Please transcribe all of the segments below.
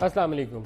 अस्सलाम वालेकुम।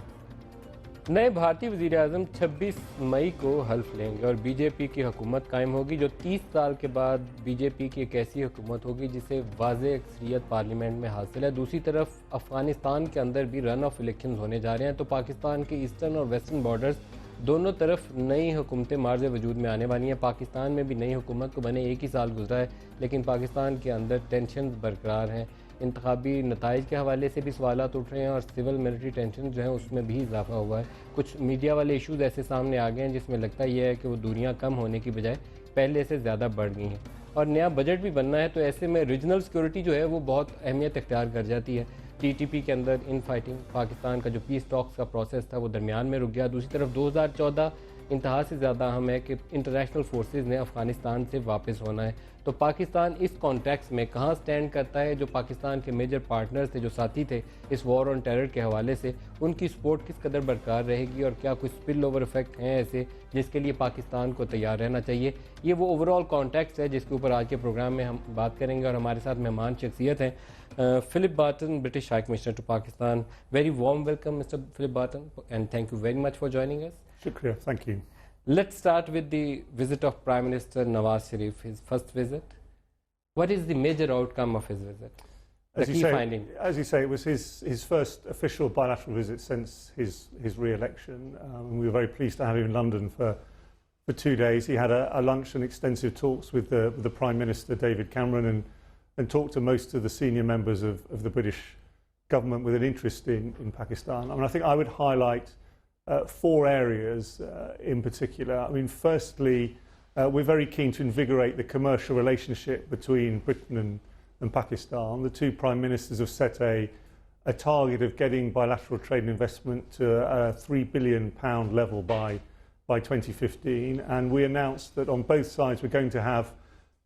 नए भारतीय वज़ीर-ए-आज़म 26 मई को हल्फ लेंगे और बीजेपी की हुकूमत कायम होगी, जो 30 साल के बाद बीजेपी की एक ऐसी हुकूमत होगी जिसे वाज़ेह अक्सरियत पार्लियामेंट में हासिल है। दूसरी तरफ अफ़गानिस्तान के अंदर भी रन ऑफ इलेक्शन होने जा रहे हैं, तो पाकिस्तान के ईस्टर्न और वेस्टर्न बॉर्डर्स दोनों तरफ नई हुकूमतें मार्ज वजूद में आने वाली हैं। पाकिस्तान में भी नई हुकूमत को बने 1 ही साल गुजरा है, लेकिन पाकिस्तान के अंदर टेंशन बरकरार हैं। इंतखाबी नताइज के हवाले से भी सवालात उठ रहे हैं और सिविल मिलिट्री टेंशन जो है उसमें भी इजाफा हुआ है। कुछ मीडिया वाले इशूज़ ऐसे सामने आ गए हैं जिसमें लगता यह है कि वो दूरियां कम होने की बजाय पहले से ज़्यादा बढ़ गई हैं और नया बजट भी बनना है, तो ऐसे में रीजनल सिक्योरिटी जो है वो बहुत अहमियत इख्तियार कर जाती है। TTP के अंदर इन फाइटिंग पाकिस्तान का जो पीस टॉक्स का प्रोसेस था वो दरमियान में रुक गया। दूसरी तरफ 2014 इंतहा से ज़्यादा अहम है कि इंटरनेशनल फोर्सेस ने अफ़गानिस्तान से वापस होना है, तो पाकिस्तान इस कॉन्टेक्स्ट में कहाँ स्टैंड करता है। जो पाकिस्तान के मेजर पार्टनर्स थे, जो साथी थे इस वॉर ऑन टेरर के हवाले से, उनकी सपोर्ट किस कदर बरकरार रहेगी और क्या कुछ स्पिल ओवर इफेक्ट हैं ऐसे जिसके लिए पाकिस्तान को तैयार रहना चाहिए। ये वो ओवरऑल कॉन्टेक्स्ट है जिसके ऊपर आज के प्रोग्राम में हम बात करेंगे। और हमारे साथ मेहमान शख्सियत हैं Philip Barton, British High Commissioner to Pakistan. Very warm welcome, Mr. Philip Barton, and thank you very much for joining us. Shukriya, thank you. Let's start with the visit of Prime Minister Nawaz Sharif, his first visit. What is the major outcome of his visit? The key finding? As you say, it was his first official bilateral visit since his re-election. We were very pleased to have him in London for 2 days. He had a lunch and extensive talks with the Prime Minister, David Cameron, and talked to most of the senior members of the British government with an interest in Pakistan. I mean, I think I would highlight 4 areas in particular. I mean, firstly, we're very keen to invigorate the commercial relationship between Britain and Pakistan. The 2 Prime Ministers have set a target of getting bilateral trade and investment to a £3 billion level by 2015, and we announced that on both sides we're going to have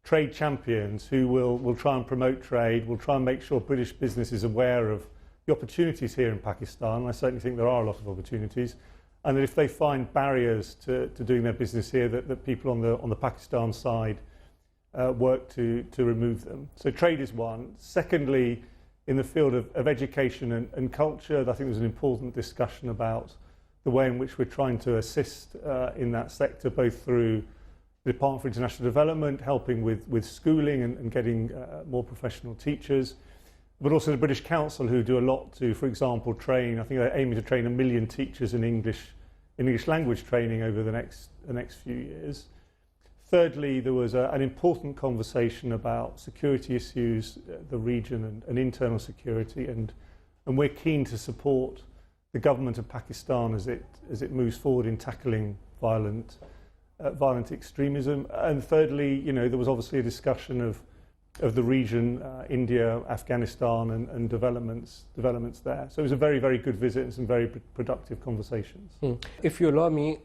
trade champions who will try and promote trade, will try and make sure British business is aware of the opportunities here in Pakistan. I certainly think there are a lot of opportunities, and that if they find barriers to doing their business here, that people on the Pakistan side work to remove them. So trade is one. Secondly, in the field of education and culture, I think there's an important discussion about the way in which we're trying to assist in that sector, both through the Department for International Development, helping with schooling and getting more professional teachers, but also the British Council, who do a lot to, for example, train. I think they're aiming to train 1 million teachers in English language training over the next few years. Thirdly, there was an important conversation about security issues, the region and internal security, and we're keen to support the government of Pakistan as it moves forward in tackling violent extremism. And thirdly, you know, there was obviously a discussion of the region, India, Afghanistan, and developments there. So it was a very, very good visit and some very productive conversations. If you allow me,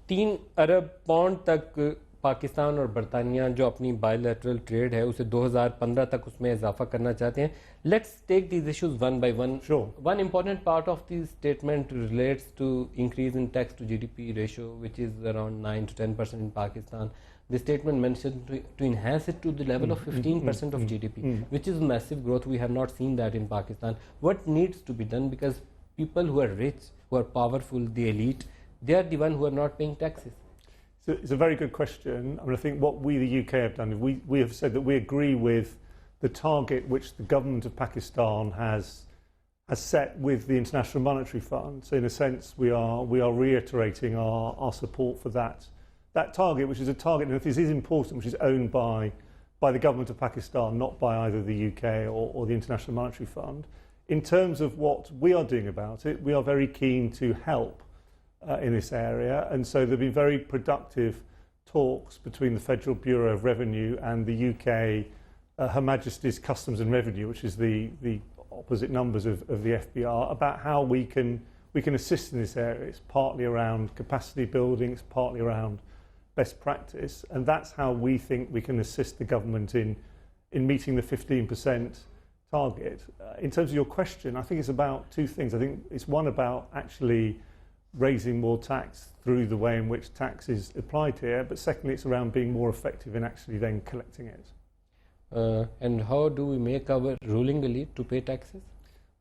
3 Arab pound तक पाकिस्तान और बरतानिया जो अपनी bilateral trade है उसे 2015 तक उसमें इजाफा करना चाहते हैं. Let's take these issues one by one. Sure. One important part of the statement relates to increase in tax to GDP ratio, which is around 9 to 10% in Pakistan. The statement mentioned to enhance it to the level of 15% of GDP, which is massive growth. We have not seen that in Pakistan. What needs to be done? Because people who are rich, who are powerful, the elite, they are the one who are not paying taxes. So it's a very good question. I mean, I think what we, the UK, have done is we have said that we agree with the target which the government of Pakistan has set with the International Monetary Fund. So in a sense, we are reiterating our support for that target, which is a target, and this is important, which is owned by the government of Pakistan, not by either the UK or the International Monetary Fund. In terms of what we are doing about it, we are very keen to help in this area, and so there have been very productive talks between the Federal Bureau of Revenue and the UK Her Majesty's Customs and Revenue, which is the opposite numbers of the FBR, about how we can assist in this area. It's partly around capacity building, it's partly around best practice, and that's how we think we can assist the government in meeting the 15% target. In terms of your question, I think it's about 2 things. I think it's one about actually raising more tax through the way in which tax is applied here, but secondly it's around being more effective in actually then collecting it. And how do we make our ruling elite to pay taxes?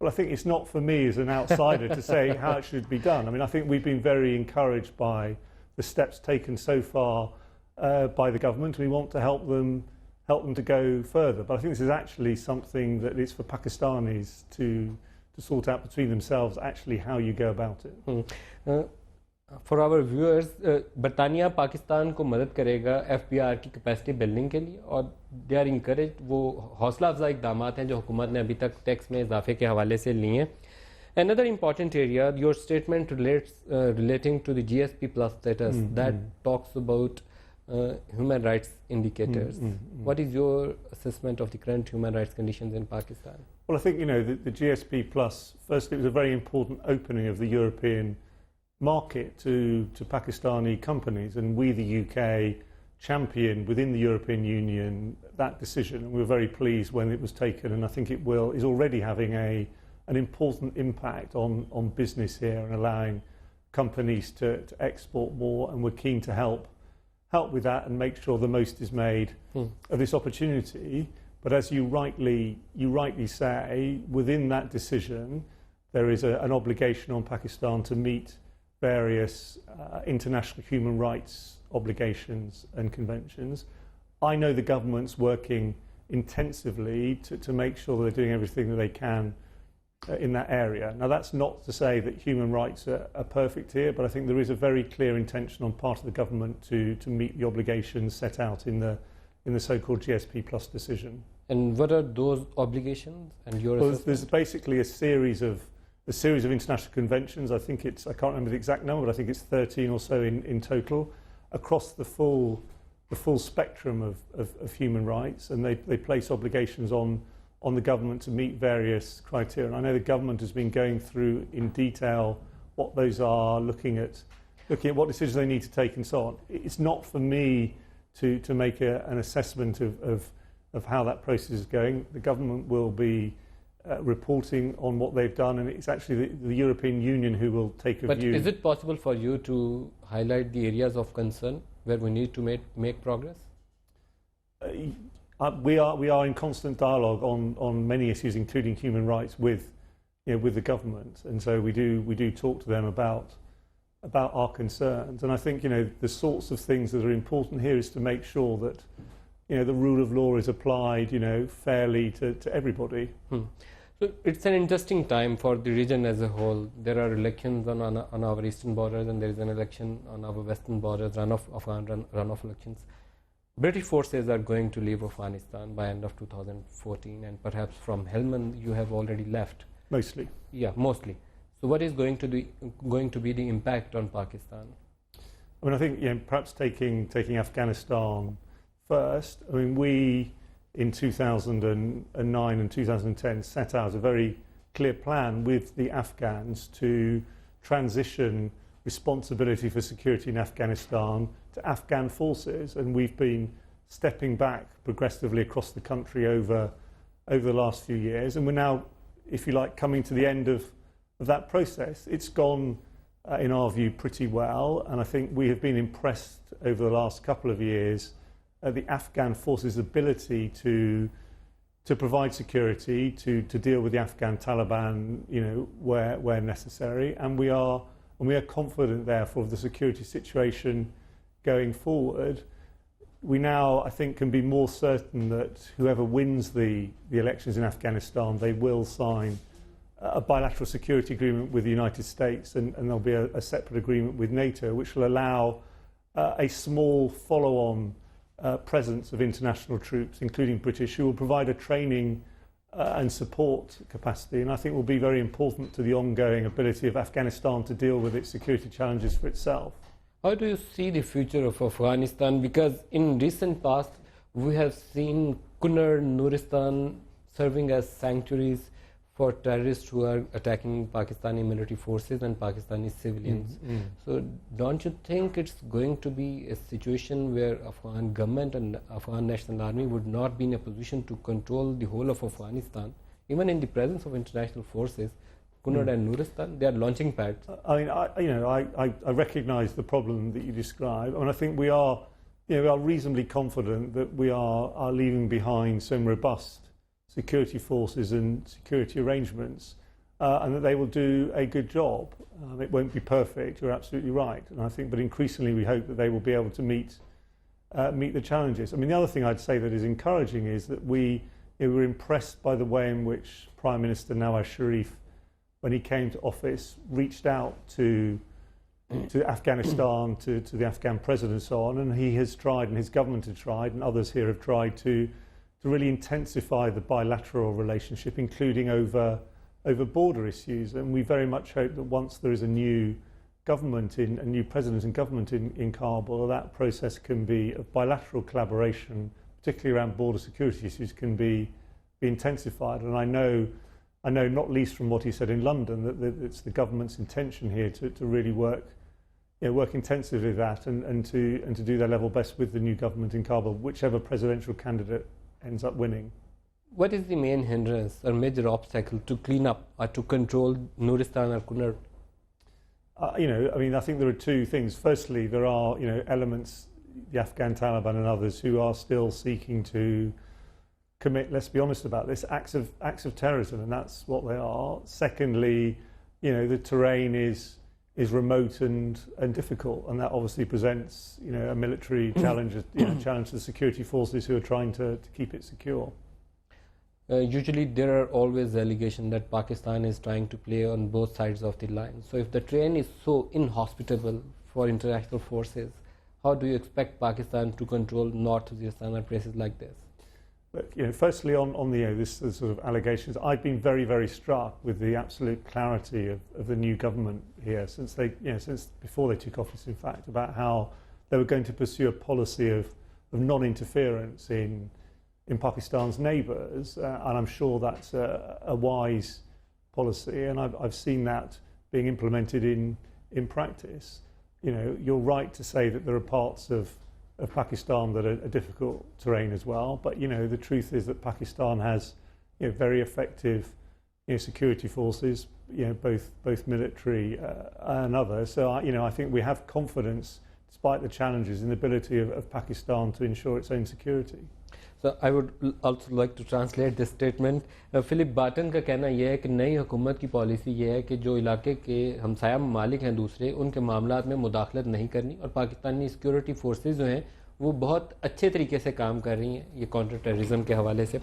Well, I think it's not for me as an outsider to say how it should be done. I mean, I think we've been very encouraged by the steps taken so far by the government. We want to help them to go further. But I think this is actually something that is for Pakistanis to sort out between themselves, actually how you go about it. For our viewers, बरतानिया पाकिस्तान को मदद करेगा FBR की capacity building के लिए और they are encourage, वो हौसला अफजा इकदामात हैं जो हुकूमत ने अभी तक टैक्स में इजाफे के हवाले से लिए हैं. Another important area, your statement relating to the GSP plus status that talks about human rights indicators. What is your assessment of the current human rights conditions in Pakistan? Well, I think, the GSP plus, firstly, it was a very important opening of the European market to Pakistani companies, and we, the UK, championed within the European Union that decision, and we were very pleased when it was taken, and I think it is already having an important impact on business here and allowing companies to export more, and we're keen to help with that and make sure the most is made of this opportunity. But as you rightly say, within that decision, there is an obligation on Pakistan to meet various international human rights obligations and conventions. I know the government's working intensively to make sure they're doing everything that they can in that area. Now, that's not to say that human rights are perfect here, but I think there is a very clear intention on part of the government to meet the obligations set out in the so-called GSP plus decision. And what are those obligations and your assessment? There's basically a series of international conventions. I can't remember the exact number, but I think it's 13 or so in total across the full spectrum of human rights, and they place obligations on the government to meet various criteria. And I know the government has been going through in detail what those are, looking at what decisions they need to take and so on. It's not for me to make an assessment of how that process is going. The government will be reporting on what they've done, and it's actually the European Union who will take a view. But is it possible for you to highlight the areas of concern where we need to make progress? We are in constant dialogue on many issues, including human rights, with the government, and so we do talk to them about our concerns. And I think the sorts of things that are important here is to make sure that the rule of law is applied fairly to everybody. So it's an interesting time for the region as a whole. There are elections on our eastern borders, and there is an election on our western borders, runoff elections. British forces are going to leave Afghanistan by end of 2014, and perhaps from Helmand you have already left. Mostly. Yeah, mostly. So what is going to be the impact on Pakistan? I mean, I think perhaps taking Afghanistan first. I mean, we in 2009 and 2010 set out a very clear plan with the Afghans to transition responsibility for security in Afghanistan to Afghan forces, and we've been stepping back progressively across the country over the last few years, and we're now, if you like, coming to the end of that process. It's gone, in our view, pretty well, and I think we have been impressed over the last couple of years at the Afghan forces' ability to provide security, to deal with the Afghan Taliban, where necessary, and we are confident, therefore, of the security situation going forward. We now, I think, can be more certain that whoever wins the elections in Afghanistan, they will sign a bilateral security agreement with the United States, and there'll be a separate agreement with NATO, which will allow a small follow-on presence of international troops, including British, who will provide a training and support capacity, and I think will be very important to the ongoing ability of Afghanistan to deal with its security challenges for itself. How do you see the future of Afghanistan? Because in recent past, we have seen Kunar, Nuristan serving as sanctuaries for terrorists who are attacking Pakistani military forces and Pakistani civilians. So don't you think it's going to be a situation where Afghan government and Afghan National Army would not be in a position to control the whole of Afghanistan, even in the presence of international forces? Kunar and Nuristan, they are launching pads. I mean, I recognise the problem that you describe, and I think we are reasonably confident that we are leaving behind some robust security forces and security arrangements and that they will do a good job. It won't be perfect, you're absolutely right. And I think, but increasingly we hope that they will be able to meet the challenges. I mean, the other thing I'd say that is encouraging is that we were impressed by the way in which Prime Minister Nawaz Sharif, when he came to office, reached out to Afghanistan, to the Afghan president and so on, and he has tried, and his government has tried, and others here have tried to really intensify the bilateral relationship, including over border issues. And we very much hope that once there is a new government, a new president and government in Kabul, that process can be of bilateral collaboration, particularly around border security issues, can be intensified. And I know not least from what he said in London, that it's the government's intention here to really work intensively with that and to do their level best with the new government in Kabul, whichever presidential candidate ends up winning. What is the main hindrance or major obstacle to clean up or to control Nuristan or Kunnar? I think there are two things. Firstly, there are elements, the Afghan Taliban and others, who are still seeking to commit, let's be honest about this, acts of terrorism, and that's what they are. Secondly, the terrain is remote and difficult, and that obviously presents a military challenge, challenge to the security forces who are trying to keep it secure. Usually there are always allegations that Pakistan is trying to play on both sides of the line. So if the terrain is so inhospitable for international forces, how do you expect Pakistan to control North Waziristan and places like this? But, firstly, on this sort of allegations, I've been very, very struck with the absolute clarity of the new government here since before they took office, in fact, about how they were going to pursue a policy of non-interference in Pakistan's neighbours, and I'm sure that's a wise policy, and I've seen that being implemented in practice. You're right to say that there are parts of Pakistan that are difficult terrain as well, but the truth is that Pakistan has very effective security forces, both military and others. So I think we have confidence, despite the challenges, in the ability of Pakistan to ensure its own security. So I would also like to translate this statement. Philip Barton का कहना यह है कि नई हुकूमत की policy ये है कि जो इलाके के हमसाया ममालिक हैं दूसरे, उनके मामलात में मुदाखलत नहीं करनी, और पाकिस्तानी सिक्योरिटी फोर्सेस जो हैं वो बहुत अच्छे तरीके से काम कर रही हैं ये काउंटर टेररिज्म के हवाले से.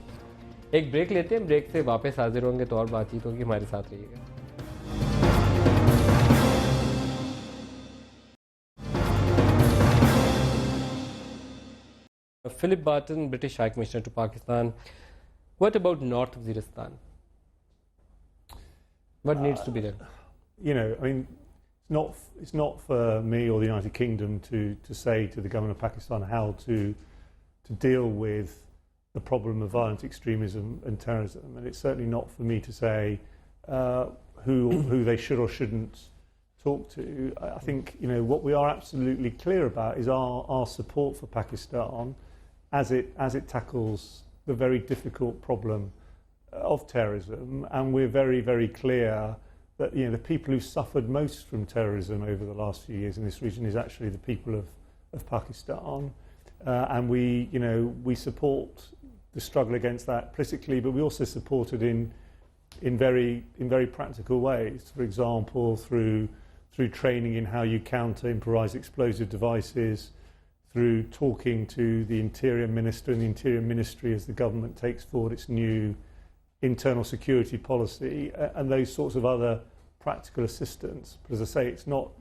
एक ब्रेक लेते हैं, ब्रेक से वापस हाजिर होंगे तो और बातचीत होगी. हमारे साथ रहिएगा. Philip Barton, British High Commissioner to Pakistan. What about North Waziristan? What needs to be done? It's not for me or the United Kingdom to say to the government of Pakistan how to deal with the problem of violent extremism and terrorism, and it's certainly not for me to say who they should or shouldn't talk to. I think what we are absolutely clear about is our support for Pakistan as it tackles the very difficult problem of terrorism, and we're very, very clear that the people who suffered most from terrorism over the last few years in this region is actually the people of Pakistan, and we support the struggle against that politically, but we also support it in very practical ways. For example, through training in how you counter improvised explosive devices, through talking to the Interior Minister and the Interior Ministry as the government takes forward its new internal security policy, and those sorts of other practical assistance. But as I say, it's not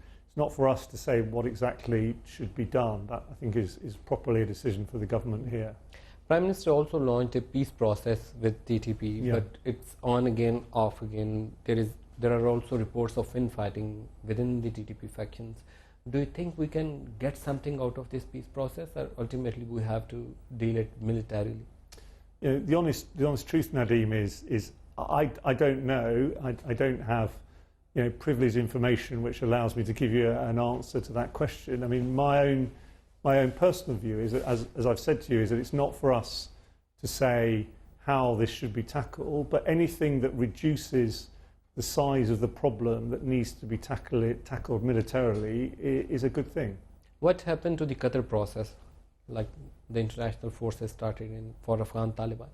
for us to say what exactly should be done. That, I think, is properly a decision for the government here. Prime Minister also launched a peace process with TTP, but it's on again, off again. There are also reports of infighting within the TTP factions. Do you think we can get something out of this peace process, or ultimately we have to deal it militarily? The honest truth, Nadeem, is I don't know. I don't have privileged information which allows me to give you an answer to that question. I mean, my own personal view is that, as I've said to you, is that it's not for us to say how this should be tackled, but anything that reduces the size of the problem that needs to be tackled militarily is a good thing. What happened to the Qatar process, like the international forces started for Afghan Taliban?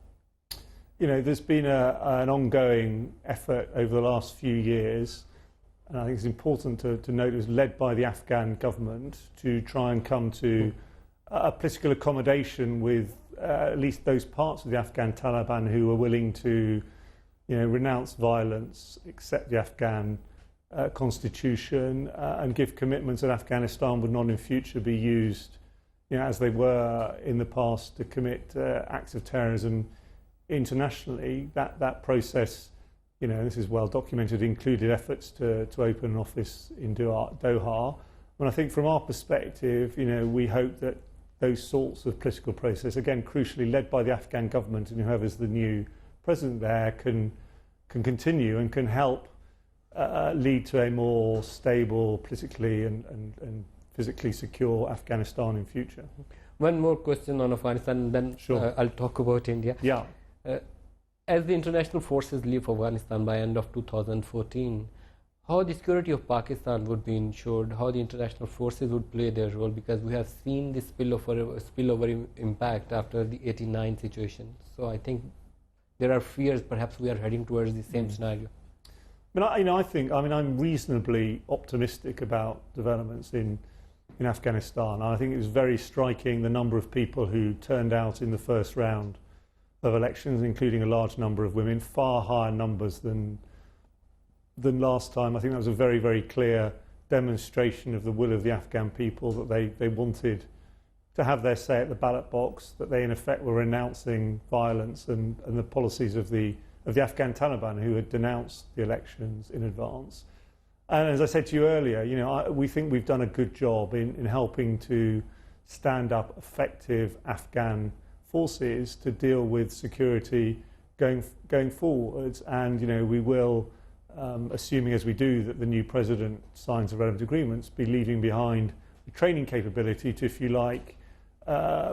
you know, there's been an ongoing effort over the last few years, and I think it's important to note it was led by the Afghan government to try and come to a political accommodation with at least those parts of the Afghan Taliban who were willing to, you know, renounce violence, accept the Afghan constitution, and give commitments that Afghanistan would not in future be used, you know, as they were in the past, to commit acts of terrorism internationally. That process, you know, this is well documented, included efforts to open an office in Doha. And I think from our perspective, you know, we hope that those sorts of political process, again, crucially led by the Afghan government and whoever's the new president there, can continue and can help lead to a more stable, politically and physically secure Afghanistan in future. One more question on Afghanistan, and then Sure. I'll talk about India. Yeah. As the international forces leave Afghanistan by end of 2014, how the security of Pakistan would be ensured, how the international forces would play their role, because we have seen this spillover impact after the 89 situation. So I think there are fears perhaps we are heading towards the same scenario. I'm reasonably optimistic about developments in Afghanistan. I think it was very striking the number of people who turned out in the first round of elections, including a large number of women, far higher numbers than last time. I think that was a very, very clear demonstration of the will of the Afghan people, that they wanted to have their say at the ballot box, that they in effect were renouncing violence and the policies of the Afghan Taliban, who had denounced the elections in advance. And as I said to you earlier, you know, we think we've done a good job in helping to stand up effective Afghan forces to deal with security going forwards. And, you know, we will, assuming as we do that the new president signs the relevant agreements, be leaving behind the training capability to, if you like,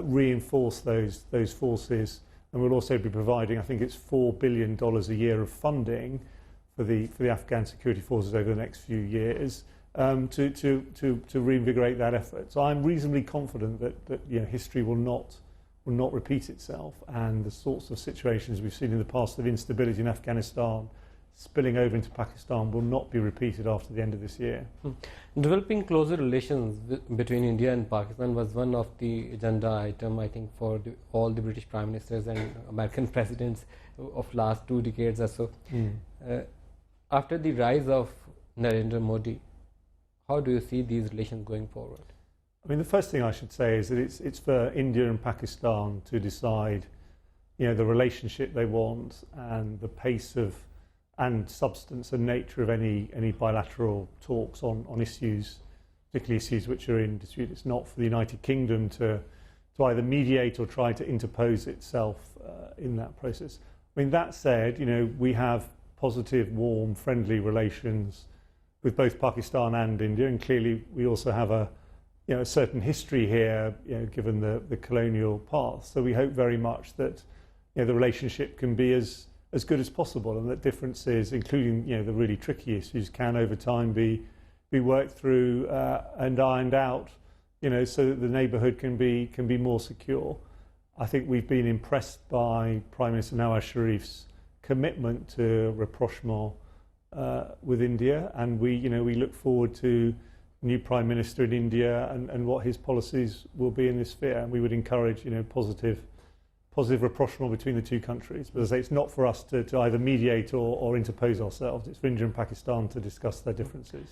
reinforce those forces. And we'll also be providing, I think it's $4 billion a year of funding for the Afghan security forces over the next few years, to reinvigorate that effort. So I'm reasonably confident that you know, history will not repeat itself, and the sorts of situations we've seen in the past of instability in Afghanistan spilling over into Pakistan will not be repeated after the end of this year. Developing closer relations between India and Pakistan was one of the agenda item, I think, for all the British Prime Ministers and American presidents of last 2 decades or so. After the rise of Narendra Modi, how do you see these relations going forward? I mean, the first thing I should say is that it's for India and Pakistan to decide, you know, the relationship they want and the pace of and substance and nature of any bilateral talks on issues, particularly issues which are in dispute. It's not for the United Kingdom to either mediate or try to interpose itself in that process. I mean, that said, you know, we have positive, warm, friendly relations with both Pakistan and India, and clearly we also have a certain history here, you know, given the colonial past. So we hope very much that, you know, the relationship can be as good as possible, and that differences, including, you know, the really tricky issues, can over time be worked through and ironed out, you know, so that the neighbourhood can be more secure. I think we've been impressed by Prime Minister Nawaz Sharif's commitment to rapprochement with India, and we look forward to new Prime Minister in India and what his policies will be in this sphere. And we would encourage, you know, positive rapprochement between the two countries. But as I say, it's not for us to either mediate or interpose ourselves. It's for India and Pakistan to discuss their differences.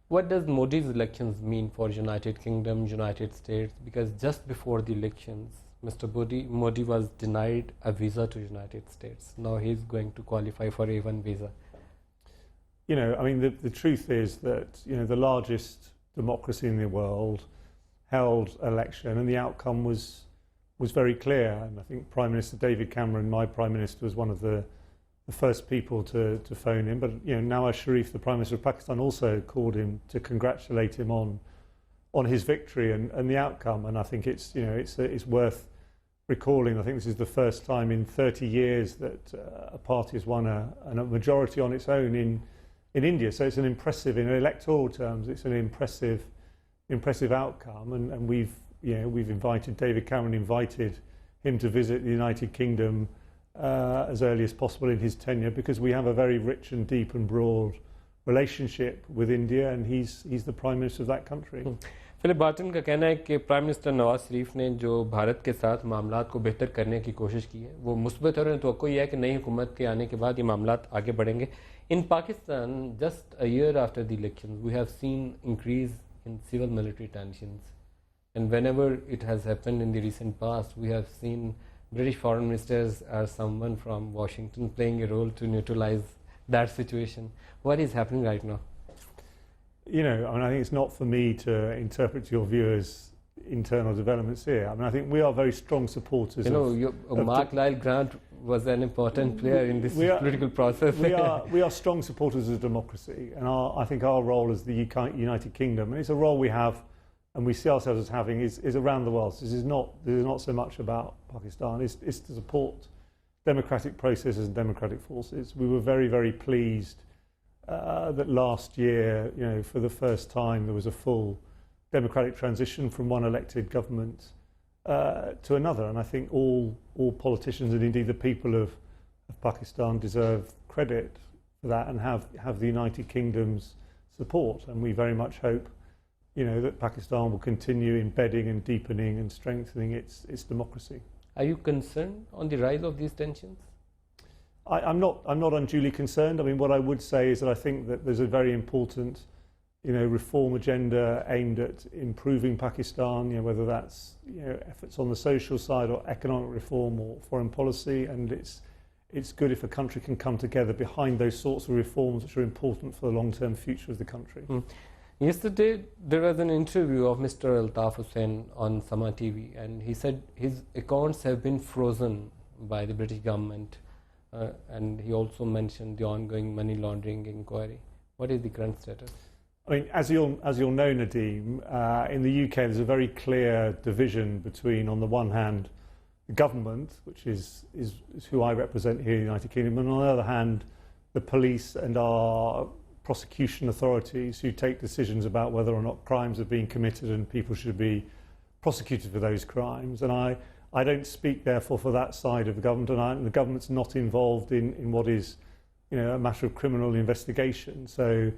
What does Modi's elections mean for United Kingdom, United States? Because just before the elections, Mr. Modi was denied a visa to United States. Now he's going to qualify for A1 visa. You know, I mean, the truth is that, you know, the largest democracy in the world held an election, and the outcome was very clear. And I think Prime Minister David Cameron, my Prime Minister, was one of the first people to phone him. But, you know, Nawaz Sharif, the Prime Minister of Pakistan, also called him to congratulate him on his victory and the outcome. And I think it's worth recalling. I think this is the first time in 30 years that a party has won a majority on its own in India. So it's an impressive, in electoral terms, it's an impressive outcome. And we've invited, David Cameron invited him to visit the United Kingdom as early as possible in his tenure, because we have a very rich and deep and broad relationship with India, and he's the Prime Minister of that country. Philip Barton का कहना है कि prime minister Nawaz Sharif ने जो भारत के साथ मामलात को बेहतर करने की कोशिश की है वो मुस्बत है, और तो यह है कि नई हुकूमत के आने के बाद ये मामलात आगे बढ़ेंगे. In Pakistan just a year after the election we have seen increase in civil military tensions, and whenever it has happened in the recent past we have seen British foreign ministers or someone from Washington playing a role to neutralize that situation. What is happening right now? You know, I mean, I think it's not for me to interpret your view as internal developments here. I mean, I think we are very strong supporters. You know, Mark Lyle Grant was an important player in this political process. We are strong supporters of democracy, and I think our role as the United Kingdom, and it's a role we have, and we see ourselves as having, is around the world. So this is not so much about Pakistan. It's to support democratic processes and democratic forces. We were very, very pleased that last year, you know, for the first time, there was a full democratic transition from one elected government to another. And I think all politicians, and indeed the people of Pakistan, deserve credit for that and have the United Kingdom's support. And we very much hope, you know, that Pakistan will continue embedding and deepening and strengthening its democracy. Are you concerned on the rise of these tensions? I'm not unduly concerned. I mean, what I would say is that I think that there's a very important, you know, reform agenda aimed at improving Pakistan, you know, whether that's, you know, efforts on the social side or economic reform or foreign policy, and it's good if a country can come together behind those sorts of reforms which are important for the long-term future of the country. Yesterday there was an interview of Mr. Altaf Hussain on SAMAA TV, and he said his accounts have been frozen by the British government. And he also mentioned the ongoing money laundering inquiry. What is the current status? I mean, as you'll know, Nadeem, in the UK there's a very clear division between, on the one hand, the government, which is who I represent here in the United Kingdom, and on the other hand, the police and our prosecution authorities who take decisions about whether or not crimes are being committed and people should be prosecuted for those crimes. And I don't speak, therefore, for that side of the government, and the government's not involved in what is, you know, a matter of criminal investigation. So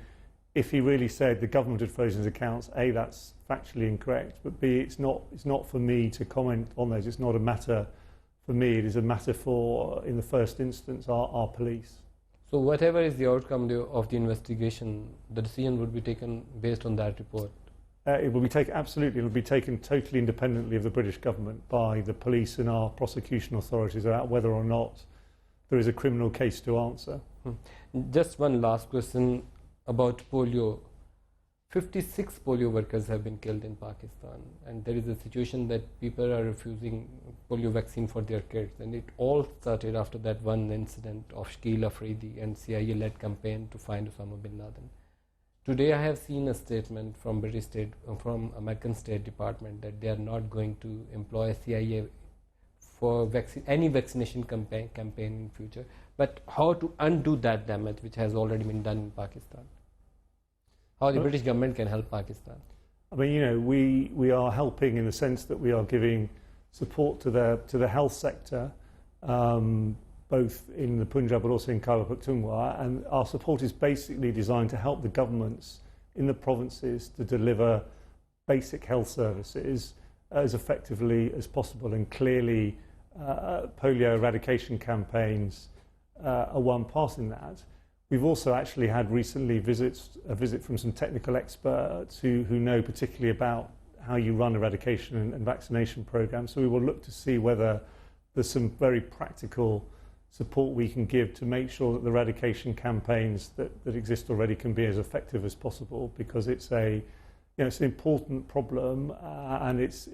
if he really said the government had frozen his accounts, A, that's factually incorrect, but B, it's not for me to comment on those. It's not a matter for me. It is a matter for, in the first instance, our police. So whatever is the outcome of the investigation, the decision would be taken based on that report? It will be taken, absolutely, it will be taken totally independently of the British government by the police and our prosecution authorities about whether or not there is a criminal case to answer. Just one last question about polio. 56 polio workers have been killed in Pakistan, and there is a situation that people are refusing polio vaccine for their kids, and it all started after that one incident of Shakil Afridi and CIA-led campaign to find Osama bin Laden. Today I have seen a statement from American State Department that they are not going to employ CIA for any vaccination campaign in future. But how to undo that damage which has already been done in Pakistan? How the British government can help Pakistan? I mean, you know, we are helping in the sense that we are giving support to the health sector, both in the Punjab but also in Khyber Pakhtunkhwa, and our support is basically designed to help the governments in the provinces to deliver basic health services as effectively as possible, and clearly polio eradication campaigns are one part in that. We've also actually had recently a visit from some technical experts who know particularly about how you run eradication and vaccination programs, so we will look to see whether there's some very practical support we can give to make sure that the eradication campaigns that exist already can be as effective as possible, because it's an important problem, and it's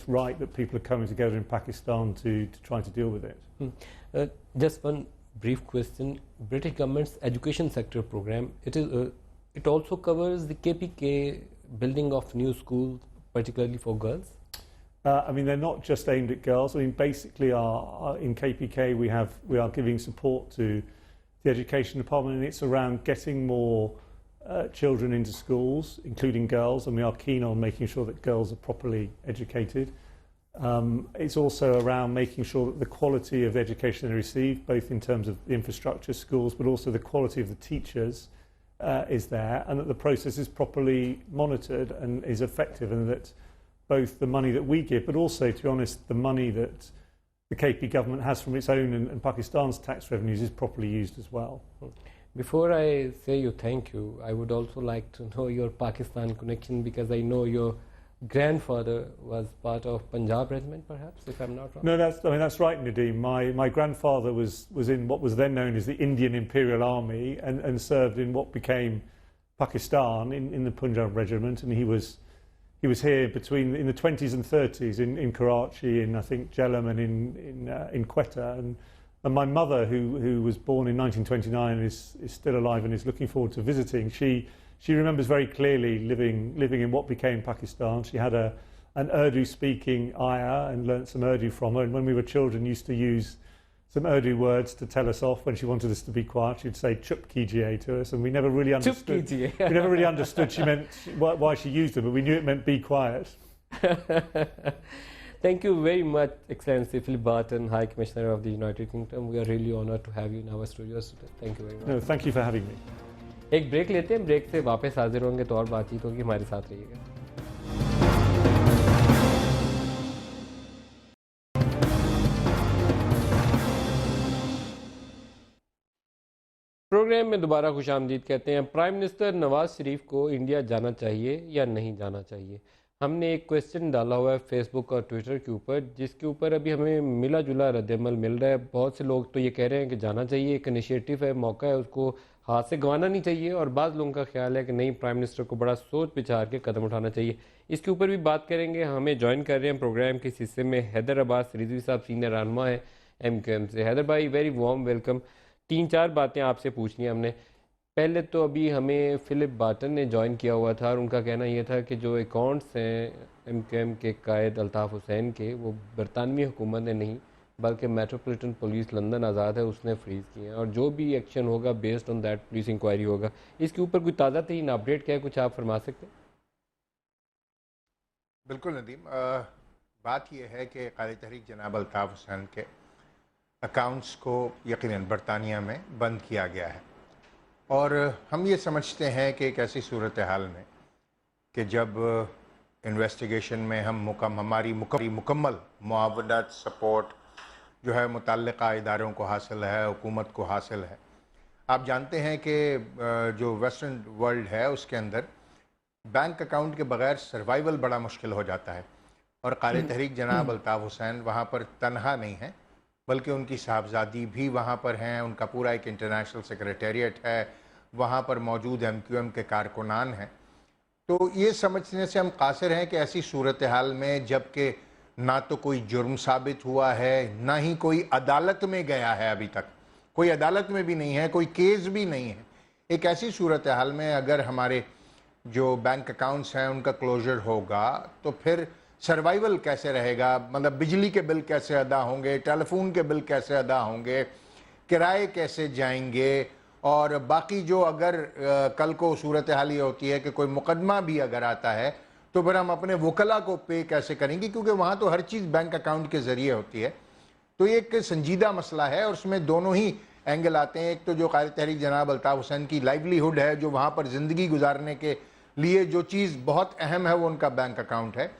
right that people are coming together in Pakistan to try to deal with it. Just one brief question: British government's education sector program, it also covers the KPK building of new schools, particularly for girls? I mean, they're not just aimed at girls. I mean, basically, in KPK, we are giving support to the education department, and it's around getting more children into schools, including girls, and we are keen on making sure that girls are properly educated. It's also around making sure that the quality of education they receive, both in terms of the infrastructure, schools, but also the quality of the teachers is there, and that the process is properly monitored and is effective, and that both the money that we give, but also, to be honest, the money that the KP government has from its own and Pakistan's tax revenues is properly used as well. Before I say you thank you, I would also like to know your Pakistan connection, because I know your grandfather was part of Punjab regiment, perhaps, if I'm not wrong. No, that's right, Nadeem. My grandfather was in what was then known as the Indian Imperial Army and served in what became Pakistan in the Punjab regiment, and he was here in the 20s and 30s in Karachi, in I think Jhelum, and in Quetta, and my mother, who was born in 1929 and is still alive and is looking forward to visiting, she remembers very clearly living in what became Pakistan. She had an Urdu-speaking ayah and learnt some Urdu from her, and when we were children used to use some Urdu words to tell us off when she wanted us to be quiet. She'd say "chup kijiye" to us, and we never really understood. We never really understood why she used them, but we knew it meant "be quiet." Thank you very much, Excellency Philip Barton, High Commissioner of the United Kingdom. We are really honored to have you in our studios today. Thank you very much. No, thank you for having me. एक break लेते हैं, break से वापस हाजिर होंगे तो और बातचीत होगी, हमारे साथ रहिएगा. प्रोग्राम में दोबारा खुशामदीद कहते हैं. प्राइम मिनिस्टर नवाज शरीफ को इंडिया जाना चाहिए या नहीं जाना चाहिए? हमने एक क्वेश्चन डाला हुआ है फेसबुक और ट्विटर के ऊपर, जिसके ऊपर अभी हमें मिला जुला रद्दमल मिल रहा है. बहुत से लोग तो ये कह रहे हैं कि जाना चाहिए, एक इनिशिएटिव है, मौका है, उसको हाथ से गंवाना नहीं चाहिए, और बाज़ लोगों का ख्याल है कि नहीं, प्राइम मिनिस्टर को बड़ा सोच विचार के कदम उठाना चाहिए. इसके ऊपर भी बात करेंगे. हमें ज्वाइन कर रहे हैं प्रोग्राम के इस हिस्से में हैदर अब्बास रिजवी साहब, सीनियर रहनुमा है MQM से. हैदर भाई, वेरी वार्म वेलकम. 3-4 बातें आपसे पूछनी है हमने. पहले तो अभी हमें फिलिप बार्टन ने ज्वाइन किया हुआ था, और उनका कहना यह था कि जो अकाउंट्स हैं MQM के कायद अल्ताफ़ हुसैन के, वो बरतानवी हुकूमत ने नहीं बल्कि मेट्रोपॉलिटन पुलिस लंदन आज़ाद है उसने फ्रीज़ किए हैं, और जो भी एक्शन होगा based on that police inquiry होगा. इसके ऊपर कोई ताज़ा तरीन अपडेट क्या है, कुछ आप फरमा सकते हैं? बिल्कुल नदीम, बात यह है कि क़ायद तहरीक जनाब अल्ताफ़ हुसैन के अकाउंट्स को यकीनन बरतानिया में बंद किया गया है, और हम ये समझते हैं कि एक ऐसी सूरत हाल में कि जब इन्वेस्टिगेशन में हमारी मुकम्मल मुआवनत सपोर्ट जो है मुतल्लिक़ा इदारों को हासिल है, हुकूमत को हासिल है. आप जानते हैं कि जो वेस्टर्न वर्ल्ड है उसके अंदर बैंक अकाउंट के बग़ैर सर्वाइवल बड़ा मुश्किल हो जाता है, और क़ायद तहरीक जनाब अल्ताफ़ हुसैन वहाँ पर तनहा नहीं है, बल्कि उनकी साहबजादी भी वहाँ पर हैं, उनका पूरा एक इंटरनेशनल सेक्रेटेरिएट है, वहाँ पर मौजूद MQM के कारकुनान हैं. तो ये समझने से हम कासिर हैं कि ऐसी सूरत हाल में जबकि ना तो कोई जुर्म साबित हुआ है, ना ही कोई अदालत में गया है, अभी तक कोई अदालत में भी नहीं है, कोई केस भी नहीं है, एक ऐसी सूरत हाल में अगर हमारे जो बैंक अकाउंट्स हैं उनका क्लोजर होगा तो फिर सर्वाइवल कैसे रहेगा? मतलब बिजली के बिल कैसे अदा होंगे, टेलीफोन के बिल कैसे अदा होंगे, किराए कैसे जाएंगे, और बाकी जो अगर कल को सूरत हाल ये होती है कि कोई मुकदमा भी अगर आता है तो फिर हम अपने वकला को पे कैसे करेंगे, क्योंकि वहाँ तो हर चीज़ बैंक अकाउंट के ज़रिए होती है. तो ये एक संजीदा मसला है, और उसमें दोनों ही एंगल आते हैं. एक तो जो क़ायद तहरीक जनाब अल्ताफ़ हुसैन की लाइवलीहुड है, जो वहाँ पर ज़िंदगी गुजारने के लिए जो चीज़ बहुत अहम है वो उनका बैंक अकाउंट है,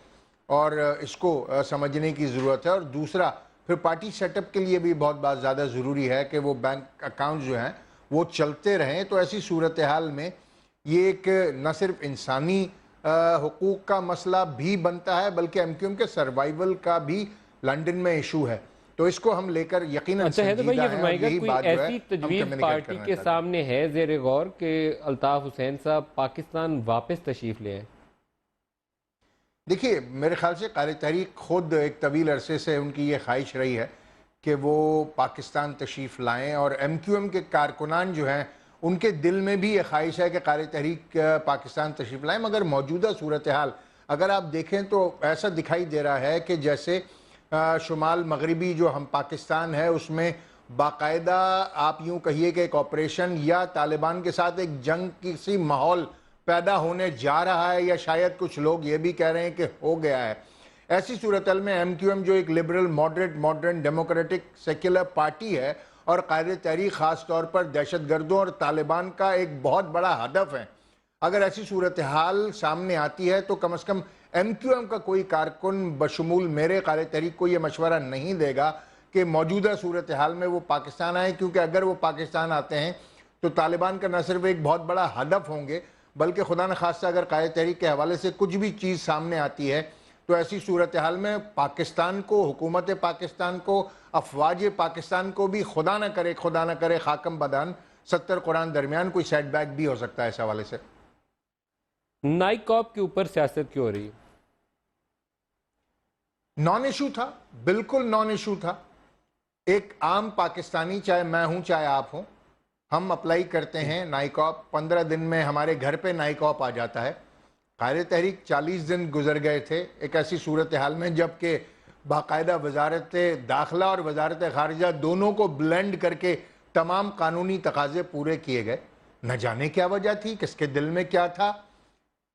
और इसको समझने की ज़रूरत है. और दूसरा फिर पार्टी सेटअप के लिए भी बहुत ज़्यादा ज़रूरी है कि वो बैंक अकाउंट जो हैं वो चलते रहें. तो ऐसी सूरत हाल में ये एक न सिर्फ इंसानी हुकूक का मसला भी बनता है, बल्कि MQM के सर्वाइवल का भी लंदन में इशू है. तो इसको हम लेकर यकीनन अच्छा है. तो भाई ये फरमाइएगा, कोई ऐसी हम तजवीज़ पार्टी के सामने है ज़ेर गौर कि अल्ताफ़ हुसैन साहब पाकिस्तान वापस तशरीफ़ ले आए? देखिए, मेरे ख्याल से क़ायद तहरीक खुद एक तवील अरसे से उनकी ये ख्वाहिश रही है कि वो पाकिस्तान तशरीफ़ लाएँ, और MQM के कारकुनान जो हैं उनके दिल में भी ये ख्वाहिश है कि क़ायद तहरीक पाकिस्तान तशरीफ़ लाएँ. मगर मौजूदा सूरत हाल अगर आप देखें तो ऐसा दिखाई दे रहा है कि जैसे शुमाल मगरबी जो हम पाकिस्तान है उसमें बाकायदा आप यूँ कहिए कि एक ऑपरेशन या तालिबान के साथ एक जंग की सी माहौल पैदा होने जा रहा है, या शायद कुछ लोग ये भी कह रहे हैं कि हो गया है. ایسی صورتحال میں ایم کیو ایم جو ایک liberal moderate modern democratic secular party ہے اور قائد تحریک خاص طور پر دہشت گردوں اور طالبان کا ایک بہت بڑا ہدف ہے، اگر ایسی صورتحال سامنے آتی ہے تو کم از کم ایم کیو ایم کا کوئی کارکن بشمول میرے قائد تحریک کو یہ مشورہ نہیں دے گا کہ موجودہ صورتحال میں وہ پاکستان آئیں، کیونکہ اگر وہ پاکستان آتے ہیں تو طالبان کا نہ صرف ایک بہت بڑا ہدف ہوں گے، بلکہ خدا نخواستہ اگر قائد تحریک کے حوالے سے کچھ بھی چیز سامنے آتی ہے تو ایسی صورتحال میں پاکستان کو، حکومت پاکستان کو، افواج پاکستان کو بھی خدا نہ کرے خاکم بدان 70 قرآن درمیان کوئی سیٹ بیک بھی ہو سکتا ہے اس حوالے سے۔ نائک کاپ کے اوپر سیاست کیوں ہو رہی ہے؟ نان ایشو تھا، بالکل نان ایشو تھا۔ ایک عام پاکستانی، چاہے میں ہوں چاہے آپ ہوں، ہم اپلائی کرتے ہیں نائک آف، 15 دن میں ہمارے گھر پہ نائک آف آ جاتا ہے۔ قائد تحریک 40 دن گزر گئے تھے ایک ایسی صورتحال میں جبکہ باقاعدہ وزارت داخلہ اور وزارت خارجہ دونوں کو بلینڈ کر کے تمام قانونی تقاضے پورے کیے گئے۔ نہ جانے کیا وجہ تھی، کس کے دل میں کیا تھا،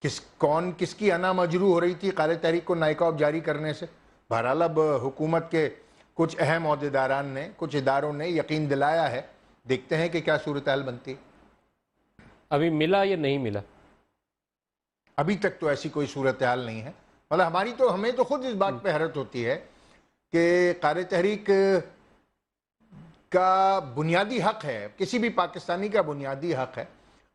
کس کی انا مجروح ہو رہی تھی قائد تحریک کو نائک آف جاری کرنے سے۔ بہرحال اب حکومت کے کچھ اہم عہدیداران نے، کچھ اداروں نے یقین دلایا ہے، دیکھتے ہیں کہ کیا صورتحال بنتی ہے۔ ابھی ملا یا نہیں ملا؟ ابھی تک تو ایسی کوئی صورتحال نہیں ہے، مطلب ہمیں تو خود اس بات پہ حیرت ہوتی ہے کہ قائد تحریک کا بنیادی حق ہے، کسی بھی پاکستانی کا بنیادی حق ہے،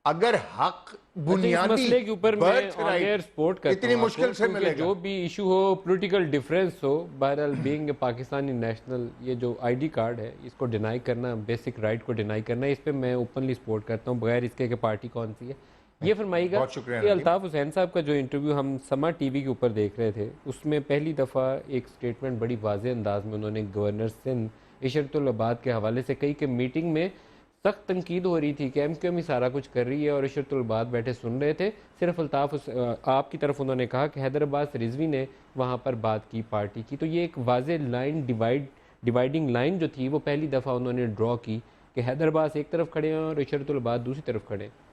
اگر حق بنیادی مسئلے کے اوپر میں برتھ آن ایئر سپورٹ کرتا اتنی ہوں مشکل سے ملے گا، جو بھی ایشو ہو، پولیٹیکل ڈیفرنس ہو، بہرحال بینگ اے پاکستانی نیشنل، یہ جو آئی ڈی کارڈ ہے اس کو ڈینائی کرنا، بیسک رائٹ کو ڈینائی کرنا، اس پہ میں اوپنلی سپورٹ کرتا ہوں بغیر اس کے کہ پارٹی کون سی ہے۔ یہ فرمائیے گا کہ الطاف حسین صاحب کا جو انٹرویو ہم سما ٹی وی کے اوپر دیکھ رہے تھے، اس میں پہلی دفعہ ایک سٹیٹمنٹ بڑی واضح انداز میں انہوں نے گورنر سندھ عشرت العباد کے حوالے سے کہی کہ میٹنگ میں سخت تنقید ہو رہی تھی کہ ایم کیو ایم ہی سارا کچھ کر رہی ہے اور عشرت العباد بیٹھے سن رہے تھے، صرف آپ کی طرف انہوں نے کہا کہ حیدرآباد رضوی نے وہاں پر بات کی پارٹی کی، تو یہ ایک واضح لائن ڈیوائڈنگ لائن جو تھی وہ پہلی دفعہ انہوں نے ڈرا کی کہ حیدرآباد ایک طرف کھڑے ہیں اور عشرت العباد دوسری طرف کھڑے ہیں۔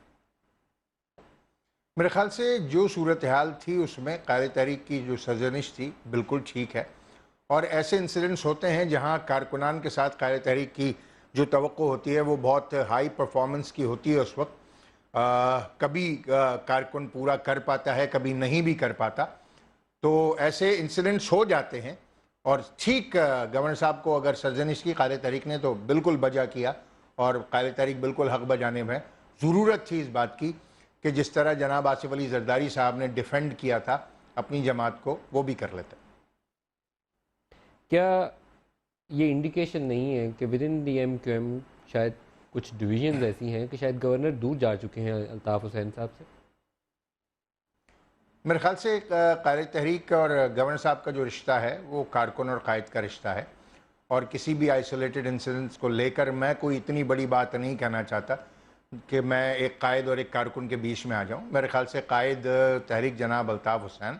میرے خیال سے جو صورتحال تھی اس میں قائد تحریک کی جو سرزنش تھی بالکل ٹھیک ہے، اور ایسے انسیڈنٹس ہوتے ہیں جہاں کارکنان کے ساتھ قائد تحریک کی جو توقع ہوتی ہے وہ بہت ہائی پرفارمنس کی ہوتی ہے اس وقت، کبھی کارکن پورا کر پاتا ہے، کبھی نہیں بھی کر پاتا، تو ایسے انسیڈنٹس ہو جاتے ہیں، اور ٹھیک گورنر صاحب کو اگر سرزنش کی قائد تحریک نے تو بالکل بجا کیا، اور قائد تحریک بالکل حق بجانب ہے۔ ضرورت تھی اس بات کی کہ جس طرح جناب آصف علی زرداری صاحب نے ڈیفینڈ کیا تھا اپنی جماعت کو، وہ بھی کر لیتے۔ کیا یہ انڈیکیشن نہیں ہے کہ within the MQM شاید کچھ ڈویژنز ایسی ہیں کہ شاید گورنر دور جا چکے ہیں الطاف حسین صاحب سے؟ میرے خیال سے قائد تحریک اور گورنر صاحب کا جو رشتہ ہے وہ کارکن اور قائد کا رشتہ ہے، اور کسی بھی آئسولیٹڈ انسیڈنٹس کو لے کر میں کوئی اتنی بڑی بات نہیں کہنا چاہتا کہ میں ایک قائد اور ایک کارکن کے بیچ میں آ جاؤں۔ میرے خیال سے قائد تحریک جناب الطاف حسین،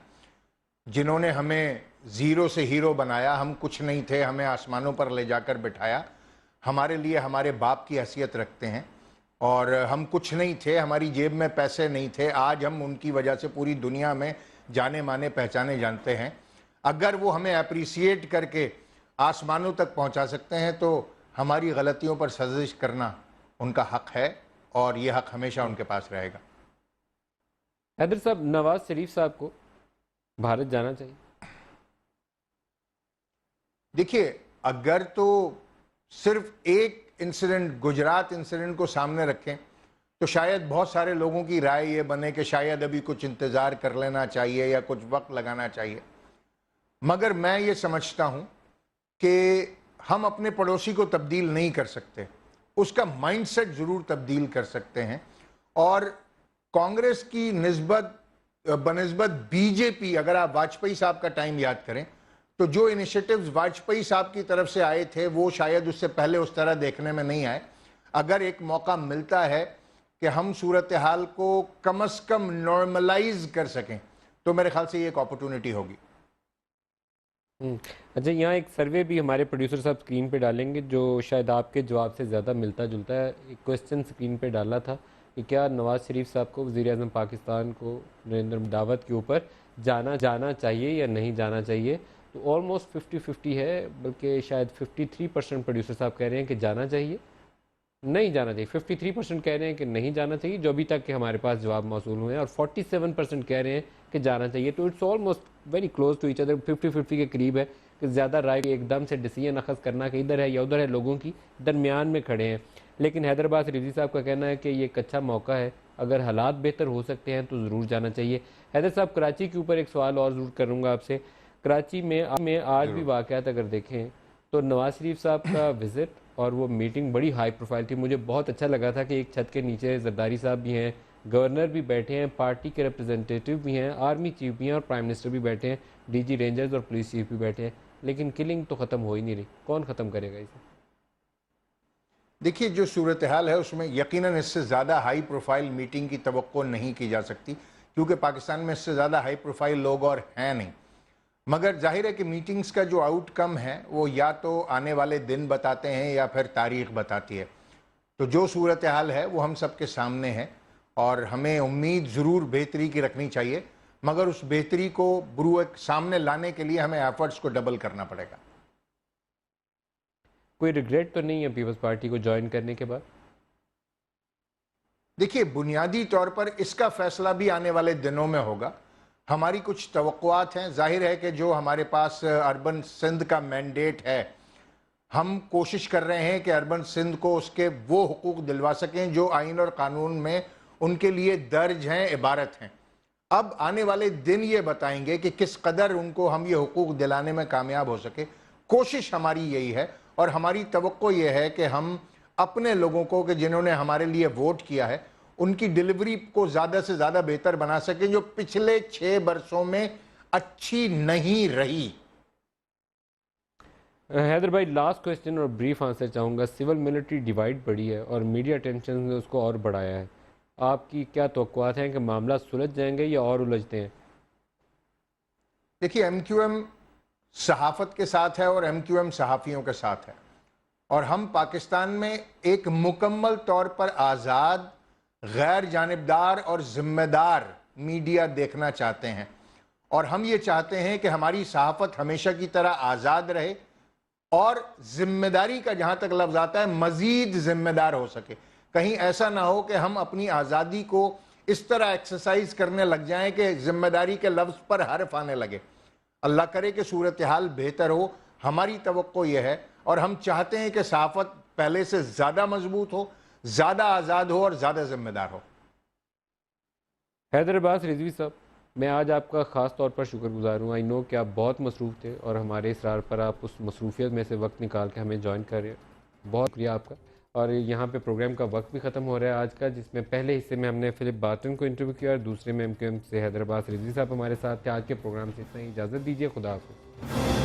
جنہوں نے ہمیں زیرو سے ہیرو بنایا، ہم کچھ نہیں تھے، ہمیں آسمانوں پر لے جا کر بٹھایا، ہمارے لیے ہمارے باپ کی حیثیت رکھتے ہیں، اور ہم کچھ نہیں تھے، ہماری جیب میں پیسے نہیں تھے، آج ہم ان کی وجہ سے پوری دنیا میں جانے مانے پہچانے جانتے ہیں۔ اگر وہ ہمیں اپریسیٹ کر کے آسمانوں تک پہنچا سکتے ہیں تو ہماری غلطیوں پر سرزنش کرنا ان کا حق ہے، اور یہ حق ہمیشہ ان کے پاس رہے گا۔ حیدر صاحب، نواز شریف صاحب کو بھارت جانا چاہیے؟ دیکھیے، اگر تو صرف ایک انسیڈنٹ، گجرات انسیڈنٹ کو سامنے رکھیں تو شاید بہت سارے لوگوں کی رائے یہ بنے کہ شاید ابھی کچھ انتظار کر لینا چاہیے یا کچھ وقت لگانا چاہیے، مگر میں یہ سمجھتا ہوں کہ ہم اپنے پڑوسی کو تبدیل نہیں کر سکتے، اس کا مائنڈ سیٹ ضرور تبدیل کر سکتے ہیں، اور کانگریس کی بنسبت بی جے پی، اگر آپ واجپئی صاحب کا ٹائم یاد کریں تو جو انیشیٹیوز واجپئی صاحب کی طرف سے آئے تھے وہ شاید اس سے پہلے اس طرح دیکھنے میں نہیں آئے۔ اگر ایک موقع ملتا ہے کہ ہم صورتحال کو کم از کم نارملائز کر سکیں تو میرے خیال سے یہ ایک اپورٹونٹی ہوگی۔ اچھا، یہاں ایک سروے بھی ہمارے پروڈیوسر صاحب سکرین پہ ڈالیں گے جو شاید آپ کے جواب سے زیادہ ملتا جلتا ہے۔ ایک کوسچن سکرین پہ ڈالا تھا کہ کیا نواز شریف صاحب کو وزیر اعظم پاکستان کو نریندر دعوت کے اوپر جانا چاہیے یا نہیں جانا چاہیے. تو آلموسٹ 50-50 ہے، بلکہ شاید 53% پروڈیوسر صاحب کہہ رہے ہیں کہ جانا چاہیے، نہیں جانا چاہیے. 53% کہہ رہے ہیں کہ نہیں جانا چاہیے جو ابھی تک کہ ہمارے پاس جواب موصول ہوئے ہیں، اور 47% کہہ رہے ہیں کہ جانا چاہیے. تو it's almost very close to each other, 50-50 کے قریب ہے کہ زیادہ رائے ایک دم سے ڈیسیجن اخذ کرنا کہ ادھر ہے یا ادھر ہے، لوگوں کی درمیان میں کھڑے ہیں. لیکن حیدرآباد رضوی صاحب کا کہنا ہے کہ یہ ایک اچھا موقع ہے، اگر حالات بہتر ہو سکتے ہیں تو ضرور جانا چاہیے. حیدر صاحب، کراچی کے اوپر ایک سوال اور ضرور کروں گا آپ سے. کراچی میں آج بھی واقعات اگر دیکھیں تو نواز شریف صاحب کا وزٹ اور وہ میٹنگ بڑی ہائی پروفائل تھی. مجھے بہت اچھا لگا تھا کہ ایک چھت کے نیچے زرداری صاحب بھی ہیں، گورنر بھی بیٹھے ہیں، پارٹی کے ریپرزنٹیٹیو بھی ہیں، آرمی چیف بھی ہیں اور پرائم منسٹر بھی بیٹھے ہیں، ڈی جی رینجرز اور پولیس چیف بھی بیٹھے ہیں. لیکن کلنگ تو ختم ہو ہی نہیں رہی. کون ختم کرے گا اسے؟ دیکھیے، جو صورتحال ہے اس میں یقیناً اس سے زیادہ ہائی پروفائل میٹنگ کی توقع نہیں کی جا سکتی، کیونکہ پاکستان میں اس سے زیادہ ہائی پروفائل لوگ اور ہیں نہیں. مگر ظاہر ہے کہ میٹنگز کا جو آؤٹ کم ہے وہ یا تو آنے والے دن بتاتے ہیں یا پھر تاریخ بتاتی ہے. تو جو صورتحال ہے وہ ہم سب کے سامنے ہے، اور ہمیں امید ضرور بہتری کی رکھنی چاہیے، مگر اس بہتری کو بروئے سامنے لانے کے لیے ہمیں ایفرٹس کو ڈبل کرنا پڑے گا. کوئی ریگریٹ تو نہیں ہے پیپلز پارٹی کو جوائن کرنے کے بعد؟ دیکھیے، بنیادی طور پر اس کا فیصلہ بھی آنے والے دنوں میں ہوگا. ہماری کچھ توقعات ہیں. ظاہر ہے کہ جو ہمارے پاس اربن سندھ کا مینڈیٹ ہے، ہم کوشش کر رہے ہیں کہ اربن سندھ کو اس کے وہ حقوق دلوا سکیں جو آئین اور قانون میں ان کے لیے درج ہیں، عبارت ہیں. اب آنے والے دن یہ بتائیں گے کہ کس قدر ان کو ہم یہ حقوق دلانے میں کامیاب ہو سکے. کوشش ہماری یہی ہے، اور ہماری توقع یہ ہے کہ ہم اپنے لوگوں کو کہ جنہوں نے ہمارے لیے ووٹ کیا ہے ان کی ڈیلیوری کو زیادہ سے زیادہ بہتر بنا سکیں، جو پچھلے 6 برسوں میں اچھی نہیں رہی. حیدر بھائی، لاسٹ کویسچن اور بریف آنسر چاہوں گا. سول ملٹری ڈیوائڈ بڑھی ہے اور میڈیا ٹینشن نے اس کو اور بڑھایا ہے. آپ کی کیا توقعات ہیں کہ معاملہ سلجھ جائیں گے یا اور الجھتے ہیں؟ دیکھیے، ایم کیو ایم صحافت کے ساتھ ہے اور ایم کیو ایم صحافیوں کے ساتھ ہے، اور ہم پاکستان میں ایک مکمل طور پر آزاد، غیر جانبدار اور ذمہ دار میڈیا دیکھنا چاہتے ہیں. اور ہم یہ چاہتے ہیں کہ ہماری صحافت ہمیشہ کی طرح آزاد رہے اور ذمہ داری کا جہاں تک لفظ آتا ہے مزید ذمہ دار ہو سکے. کہیں ایسا نہ ہو کہ ہم اپنی آزادی کو اس طرح ایکسرسائز کرنے لگ جائیں کہ ذمہ داری کے لفظ پر حرف آنے لگے. اللہ کرے کہ صورتحال بہتر ہو. ہماری توقع یہ ہے، اور ہم چاہتے ہیں کہ صحافت پہلے سے زیادہ مضبوط ہو، زیادہ آزاد ہو اور زیادہ ذمہ دار ہو. حیدر عباس رضوی صاحب، میں آج آپ کا خاص طور پر شکر گزار ہوں. آئی نو کہ آپ بہت مصروف تھے اور ہمارے اصرار پر آپ اس مصروفیت میں سے وقت نکال کے ہمیں جوائن کر رہے ہیں. بہت شکریہ آپ کا. اور یہاں پہ پروگرام کا وقت بھی ختم ہو رہا ہے آج کا، جس میں پہلے حصے میں ہم نے فلپ بارٹن کو انٹرویو کیا اور دوسرے میں ایم کیو ایم سے حیدر عباس رضوی صاحب ہمارے ساتھ تھے. آج کے پروگرام سے اتنا ہی. اجازت دیجیے. خدا حافظ.